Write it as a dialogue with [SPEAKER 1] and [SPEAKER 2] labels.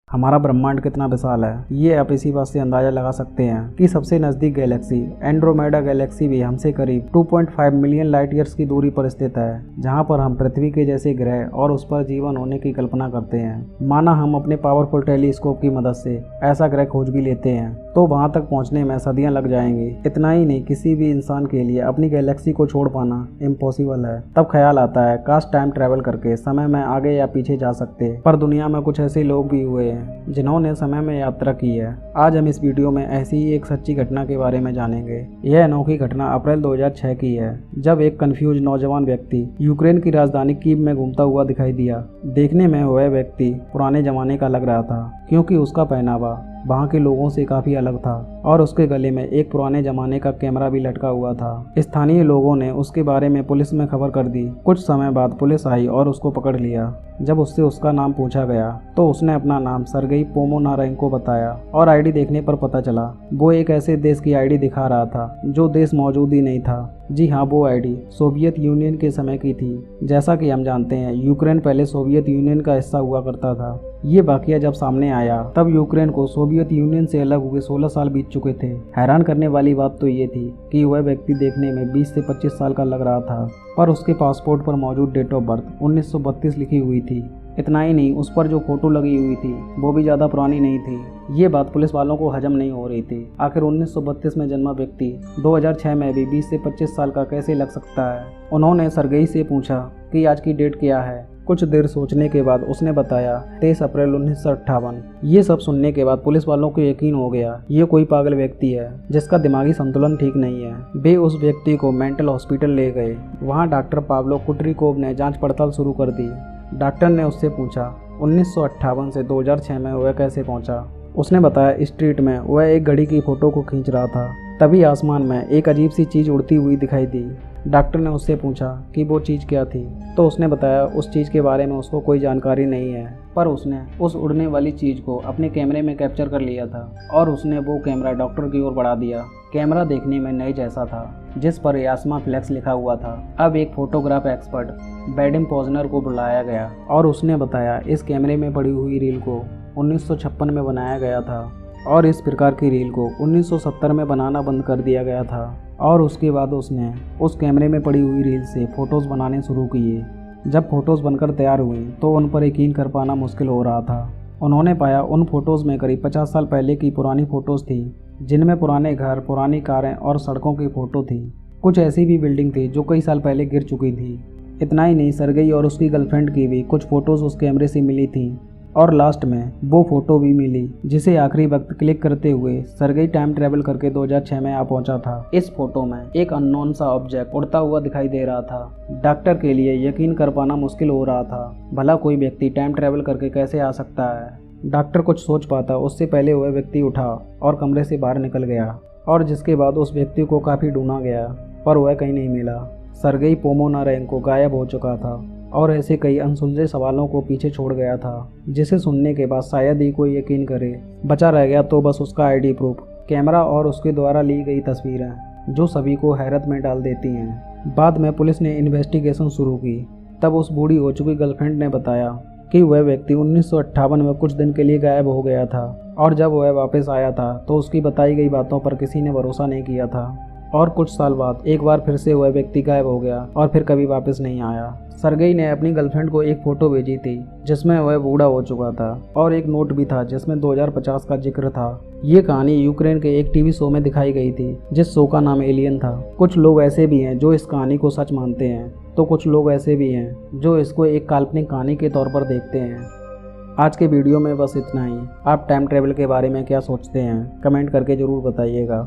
[SPEAKER 1] हमारा ब्रह्मांड कितना विशाल है, ये आप इसी बात से अंदाजा लगा सकते हैं कि सबसे नज़दीक गैलेक्सी एंड्रोमेडा गैलेक्सी भी हमसे करीब 2.5 मिलियन लाइट ईयर्स की दूरी पर स्थित है, जहां पर हम पृथ्वी के जैसे ग्रह और उस पर जीवन होने की कल्पना करते हैं। माना हम अपने पावरफुल टेलीस्कोप की मदद से ऐसा ग्रह खोज भी लेते हैं तो वहां तक पहुंचने में सदियां लग जाएंगी। इतना ही नहीं, किसी भी इंसान के लिए अपनी गैलेक्सी को छोड़ पाना इम्पॉसिबल है। तब ख्याल आता है काश टाइम ट्रैवल करके समय में आगे या पीछे जा सकते। पर दुनिया में कुछ ऐसे लोग भी हुए हैं जिन्होंने समय में यात्रा की है। आज हम इस वीडियो में ऐसी ही एक सच्ची घटना के बारे में जानेंगे। यह अनोखी घटना अप्रैल 2006 की है, जब एक कंफ्यूज नौजवान व्यक्ति यूक्रेन की राजधानी कीव में घूमता हुआ दिखाई दिया। देखने में वह व्यक्ति पुराने जमाने का लग रहा था, क्योंकि उसका पहनावा वहाँ के लोगों से काफी अलग था और उसके गले में एक पुराने जमाने का कैमरा भी लटका हुआ था। स्थानीय लोगों ने उसके बारे में पुलिस में खबर कर दी। कुछ समय बाद पुलिस आई और उसको पकड़ लिया। जब उससे उसका नाम पूछा गया तो उसने अपना नाम सर्गेई पोमोनारेंको बताया और आईडी देखने पर पता चला वो एक ऐसे देश की आईडी दिखा रहा था जो देश मौजूद ही नहीं था। जी हाँ, वो आईडी सोवियत यूनियन के समय की थी। जैसा कि हम जानते हैं, यूक्रेन पहले सोवियत यूनियन का हिस्सा हुआ करता था। ये वाकया जब सामने आया तब यूक्रेन को सोवियत यूनियन से अलग हुए 16 साल बीत चुके थे। हैरान करने वाली बात तो ये थी कि वह व्यक्ति देखने में 20 से 25 साल का लग रहा था, पर उसके पासपोर्ट पर मौजूद डेट ऑफ बर्थ 1932 लिखी हुई थी। इतना ही नहीं, उस पर जो फोटो लगी हुई थी वो भी ज़्यादा पुरानी नहीं थी। ये बात पुलिस वालों को हजम नहीं हो रही थी। आखिर 1932 में जन्मा व्यक्ति 2006 में भी 20 से 25 साल का कैसे लग सकता है। उन्होंने सर्गेई से पूछा कि आज की डेट क्या है। कुछ देर सोचने के बाद उसने बताया 23 अप्रैल 1958। ये सब सुनने के बाद पुलिस वालों को यकीन हो गया ये कोई पागल व्यक्ति है जिसका दिमागी संतुलन ठीक नहीं है। वे उस व्यक्ति को मेंटल हॉस्पिटल ले गए। वहाँ डॉक्टर पाब्लो कुट्रिकोव ने जांच पड़ताल शुरू कर दी। डॉक्टर ने उससे पूछा 1958 से 2006 में वह कैसे पहुंचा। उसने बताया स्ट्रीट में वह एक घड़ी की फोटो को खींच रहा था। तभी आसमान में एक अजीब सी चीज़ उड़ती हुई दिखाई दी। डॉक्टर ने उससे पूछा कि वो चीज़ क्या थी, तो उसने बताया उस चीज़ के बारे में उसको कोई जानकारी नहीं है, पर उसने उस उड़ने वाली चीज़ को अपने कैमरे में कैप्चर कर लिया था और उसने वो कैमरा डॉक्टर की ओर बढ़ा दिया। कैमरा देखने में नई जैसा था, जिस पर यास्मा फ्लेक्स लिखा हुआ था। अब एक फोटोग्राफ एक्सपर्ट वैडिम पोजनर को बुलाया गया और उसने बताया इस कैमरे में पड़ी हुई रील को 1956 में बनाया गया था और इस प्रकार की रील को 1970 में बनाना बंद कर दिया गया था। और उसके बाद उसने उस कैमरे में पड़ी हुई रील से फ़ोटोज़ बनाने शुरू किए। जब फ़ोटोज़ बनकर तैयार हुई तो उन पर यकीन कर पाना मुश्किल हो रहा था। उन्होंने पाया उन फ़ोटोज़ में करीब 50 साल पहले की पुरानी फ़ोटोज़ थी, जिनमें पुराने घर, पुरानी कारें और सड़कों की फ़ोटो थी। कुछ ऐसी भी बिल्डिंग थी जो कई साल पहले गिर चुकी थी। इतना ही नहीं, सर्गेई और उसकी गर्लफ्रेंड की भी कुछ फ़ोटोज़ उस कैमरे से मिली थी और लास्ट में वो फोटो भी मिली, जिसे आखिरी वक्त क्लिक करते हुए सर्गेई टाइम ट्रेवल करके 2006 में आ पहुंचा था। इस फोटो में एक अननोन सा ऑब्जेक्ट उड़ता हुआ दिखाई दे रहा था। डॉक्टर के लिए यकीन कर पाना मुश्किल हो रहा था। भला कोई व्यक्ति टाइम ट्रेवल करके कैसे आ सकता है। डॉक्टर कुछ सोच पाता उससे पहले वह व्यक्ति उठा और कमरे से बाहर निकल गया, और जिसके बाद उस व्यक्ति को काफ़ी ढूंढा गया पर वह कहीं नहीं मिला। सर्गेई पोमोनारेंको गायब हो चुका था और ऐसे कई अनसुलझे सवालों को पीछे छोड़ गया था, जिसे सुनने के बाद शायद ही कोई यकीन करे। बचा रह गया तो बस उसका आईडी प्रूफ, कैमरा और उसके द्वारा ली गई तस्वीरें, जो सभी को हैरत में डाल देती हैं। बाद में पुलिस ने इन्वेस्टिगेशन शुरू की। तब उस बूढ़ी हो चुकी गर्लफ्रेंड ने बताया कि वह व्यक्ति 1958 में कुछ दिन के लिए गायब हो गया था और जब वह वापस आया था तो उसकी बताई गई बातों पर किसी ने भरोसा नहीं किया था। और कुछ साल बाद एक बार फिर से वह व्यक्ति गायब हो गया और फिर कभी वापस नहीं आया। सर्गेई ने अपनी गर्लफ्रेंड को एक फ़ोटो भेजी थी जिसमें वह बूढ़ा हो चुका था और एक नोट भी था जिसमें 2050 का जिक्र था। ये कहानी यूक्रेन के एक टीवी शो में दिखाई गई थी, जिस शो का नाम एलियन था। कुछ लोग ऐसे भी हैं जो इस कहानी को सच मानते हैं, तो कुछ लोग ऐसे भी हैं जो इसको एक काल्पनिक कहानी के तौर पर देखते हैं। आज के वीडियो में बस इतना ही। आप टाइम ट्रेवल के बारे में क्या सोचते हैं, कमेंट करके ज़रूर बताइएगा।